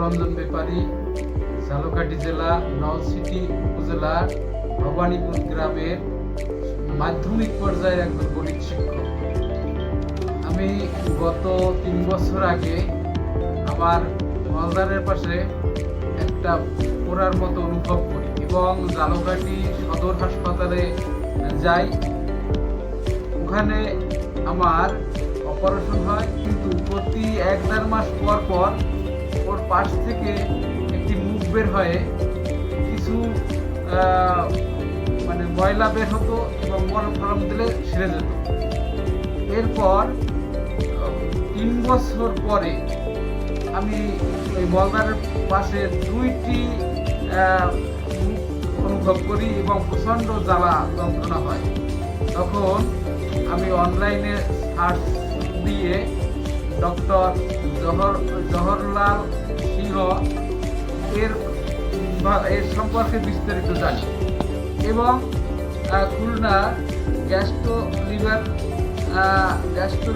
রঞ্জন ব্যাপারী, ঝালকাঠি জেলা নলছিটি উপজেলা ভবানীপুর গ্রামের মাধ্যমিক পর্যায়ের একজন গণিত শিক্ষক। আমি গত 3 বছর আগে আমার মলদারের পাশে একটা পোড়ার মতো অনুভব করি এবং ঝালকাঠি সদর হাসপাতালে যাই। ওখানে আমার অপারেশন হয়, কিন্তু প্রতি 1-1.5 মাস পর পর ওর পাশ থেকে একটি মুখ বের হয়ে কিছু ময়লা বের হতো এবং মলম ফলম দিলে সেরে যেত। এরপর 3 বছর পরে আমি ওই মলদারের পাশে 2টি মুখ অনুভব করি এবং প্রচণ্ড জ্বালা যন্ত্রণা হয়। তখন আমি অনলাইনে সার্চ দিয়ে ডক্টর জওহরলাল সিংহ এর সম্পর্কে বিস্তারিত জানি এবং খুলনা গ্যাস্ট্রো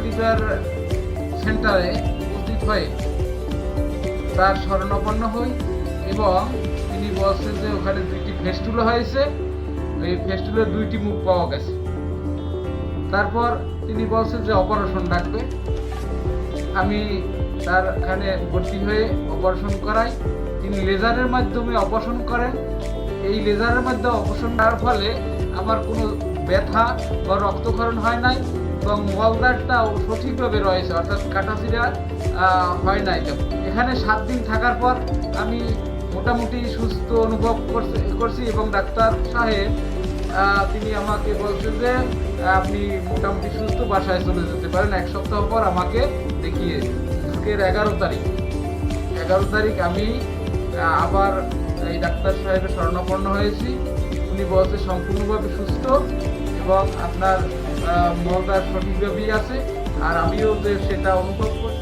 লিভার সেন্টারে উপস্থিত হয়ে তার শরণাপন্ন হই এবং তিনি বলছেন যে ওখানে 2টি ফেস্টুলা হয়েছে, এই ফেস্টুলার 2টি মুখ পাওয়া গেছে। তারপর তিনি বলছেন যে অপারেশন লাগবে। আমি তার এখানে ভর্তি হয়ে অপারেশন করাই। তিনি লেজারের মাধ্যমে অপারেশন করেন। এই লেজারের মাধ্যমে অপারেশন করার ফলে আমার কোনো ব্যথা বা রক্তক্ষরণ হয় নাই এবং মলদারটাও সঠিকভাবে রয়েছে, অর্থাৎ কাটাছিড়া হয় নাই। এখানে 7 দিন থাকার পর আমি মোটামুটি সুস্থ অনুভব করছি এবং ডাক্তার সাহেব তিনি আমাকে বলছেন যে আপনি মোটামুটি সুস্থ, বাসায় চলে যেতে পারেন। 1 সপ্তাহ পর আমাকে দেখিয়ে আজকের 11 তারিখ আমি আবার এই ডাক্তার সাহেবের শরণাপন্ন হয়েছি। উনি বলছে সম্পূর্ণভাবে সুস্থ এবং আপনার মলদার সঠিকভাবেই আছে, আর আমিও যে সেটা অনুভব করছি।